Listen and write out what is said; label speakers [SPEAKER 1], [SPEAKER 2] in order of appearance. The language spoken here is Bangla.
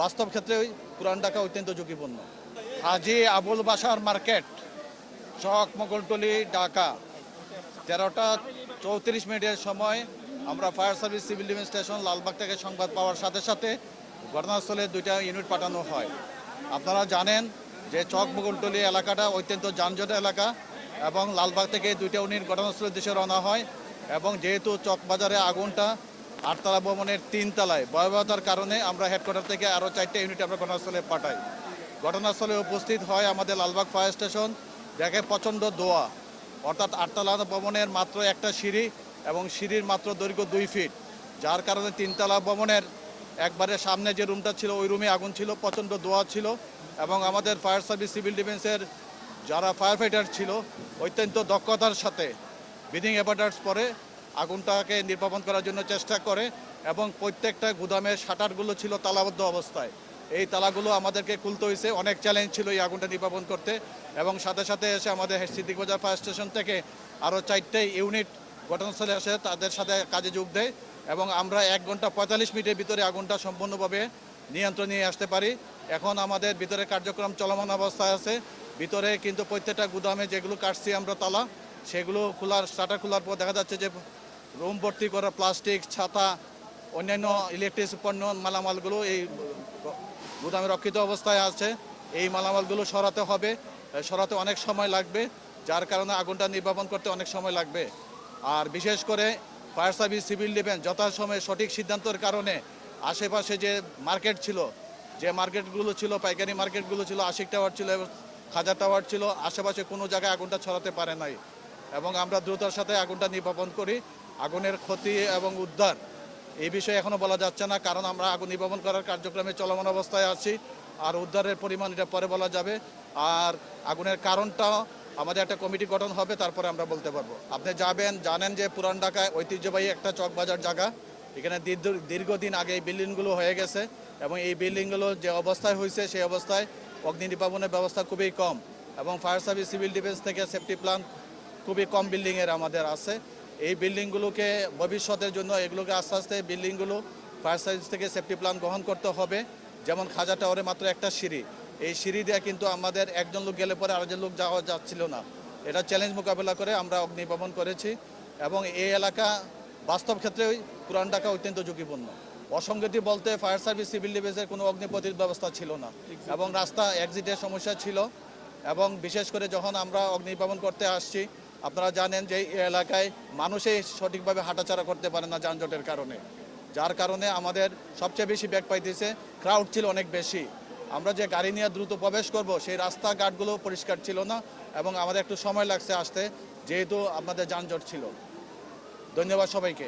[SPEAKER 1] বাস্তব ক্ষেত্রে পুরান ঢাকা অত্যন্ত ঝুঁকিপূর্ণ। হাজী আবুল বাশার মার্কেট, চক মোগলটুলি, ঢাকা 13টা 34 মিনিটের সময় আমরা fire service civil defence station Lalbagh থেকে সংবাদ পাওয়ার সাথে সাথে ঘটনাস্থলে 2টা ইউনিট পাঠানো হয়। আপনারা জানেন যে চক মোগলটুলি এলাকাটা অত্যন্ত যানজট এলাকা এবং লালবাগ থেকে 2টা ইউনিট ঘটনাস্থলের দিকে রওনা হয় এবং যেহেতু চকবাজারে আগুনটা 8তলা ভবনের 3 তলায় ভয়াবহতার কারণে আমরা হেডকোয়ার্টার থেকে আরও 4টা ইউনিট আমরা ঘটনাস্থলে পাঠাই। ঘটনাস্থলে উপস্থিত হয় আমাদের লালবাগ ফায়ার স্টেশন, দেখে প্রচণ্ড ধোঁয়া, অর্থাৎ 8তলা ভবনের মাত্র একটা সিঁড়ি এবং সিঁড়ির মাত্র দৈর্ঘ্য 2 ফিট, যার কারণে 3তলা ভবনের একবারে সামনে যে রুমটা ছিল ওই রুমে আগুন ছিল, প্রচণ্ড ধোঁয়া ছিল এবং আমাদের ফায়ার সার্ভিস সিভিল ডিফেন্সের যারা ফায়ার ফাইটার ছিল অত্যন্ত দক্ষতার সাথে ব্রিদিং অ্যাপারেটাস পরে আগুনটাকে নির্বাপন করার জন্য চেষ্টা করে এবং প্রত্যেকটা গুদামের শাটারগুলো ছিল তালাবদ্ধ অবস্থায়। এই তালাগুলো আমাদেরকে খুলতে হয়েছে, অনেক চ্যালেঞ্জ ছিল এই আগুনটা নির্বাপন করতে এবং সাথে সাথে এসে আমাদের সিদ্দিকবাজার ফায়ার স্টেশন থেকে আরও 4টে ইউনিট ঘটনাস্থলে এসে তাদের সাথে কাজে যোগ দেয় এবং আমরা 1 ঘন্টা 45 মিনিটের ভিতরে আগুনটা সম্পূর্ণভাবে নিয়ন্ত্রণে নিয়ে আসতে পারি। এখন আমাদের ভিতরে কার্যক্রম চলমান অবস্থায় আছে। ভিতরে কিন্তু প্রত্যেকটা গুদামে যেগুলো কাটছি আমরা তালা, সেগুলো শাটার খোলার পর দেখা যাচ্ছে যে রুম ভর্তি করা প্লাস্টিক, ছাতা, অন্যান্য ইলেকট্রিক পণ্য মালামালগুলো এই গুদামে রক্ষিত অবস্থায় আছে। এই মালামালগুলো সরাতে হবে, সরাতে অনেক সময় লাগবে, যার কারণে আগুনটা নির্বাপন করতে অনেক সময় লাগবে। আর বিশেষ করে ফায়ার সার্ভিস সিভিল ডিফেন্স যথাসময়ে সঠিক সিদ্ধান্তের কারণে আশেপাশে যে মার্কেট ছিল, যে মার্কেটগুলো ছিল, পাইকারি মার্কেটগুলো ছিল, আশিক টাওয়ার ছিল, খাজা টাওয়ার ছিল, আশেপাশে কোনো জায়গায় আগুনটা ছড়াতে পারে নাই এবং আমরা দ্রুততার সাথে আগুনটা নির্বাপন করি। আগুনের ক্ষতি এবং উদ্ধার এই বিষয়ে এখনও বলা যাচ্ছে না, কারণ আমরা আগুন নির্বাপন করার কার্যক্রমে চলমান অবস্থায় আছি। আর উদ্ধারের পরিমাণ এটা পরে বলা যাবে। আর আগুনের কারণটা আমাদের একটা কমিটি গঠন হবে, তারপরে আমরা বলতে পারবো। আপনি জানেন যে পুরান ঢাকায় ঐতিহ্যবাহী একটা চকবাজার জায়গা, এখানে দীর্ঘদিন আগে এই বিল্ডিংগুলো হয়ে গেছে এবং এই বিল্ডিংগুলো যে অবস্থায় হয়েছে সেই অবস্থায় অগ্নি নির্বাপনের ব্যবস্থা খুবই কম এবং ফায়ার সার্ভিস সিভিল ডিফেন্স থেকে সেফটি প্ল্যান খুবই কম বিল্ডিংয়ের আমাদের আছে। এই বিল্ডিংগুলোকে ভবিষ্যতের জন্য এগুলোকে আস্তে আস্তে বিল্ডিংগুলো ফায়ার সার্ভিস থেকে সেফটি প্ল্যান গ্রহণ করতে হবে। যেমন খাজা টাওয়ারে মাত্র একটা সিঁড়ি, এই সিঁড়ি দিয়ে কিন্তু আমাদের একজন লোক গেলে পরে আরেকজন লোক যাওয়া যাচ্ছিল না। এটা চ্যালেঞ্জ মোকাবেলা করে আমরা অগ্নি নির্বাপন করেছি এবং এই এলাকা বাস্তব ক্ষেত্রে পুরান ঢাকা অত্যন্ত ঝুঁকিপূর্ণ। অসঙ্গতি বলতে ফায়ার সার্ভিস সিভিল ডিফেন্সের কোনো অগ্নি প্রতিরোধ ব্যবস্থা ছিল না এবং রাস্তা এক্সিটের সমস্যা ছিল এবং বিশেষ করে যখন আমরা অগ্নি নির্বাপন করতে আসছি, আপনারা জানেন যে এই এলাকায় মানুষই সঠিকভাবে হাঁটাচলা করতে পারে না যানজটের কারণে, যার কারণে আমাদের সবচেয়ে বেশি ব্যাক পাইতেছে। ক্রাউড ছিল অনেক বেশি, আমরা যে গাড়ি নিয়ে দ্রুত প্রবেশ করব সেই রাস্তাঘাটগুলো পরিষ্কার ছিল না এবং আমাদের একটু সময় লাগছে আসতে, যেহেতু আমাদের যানজট ছিল। ধন্যবাদ সবাইকে।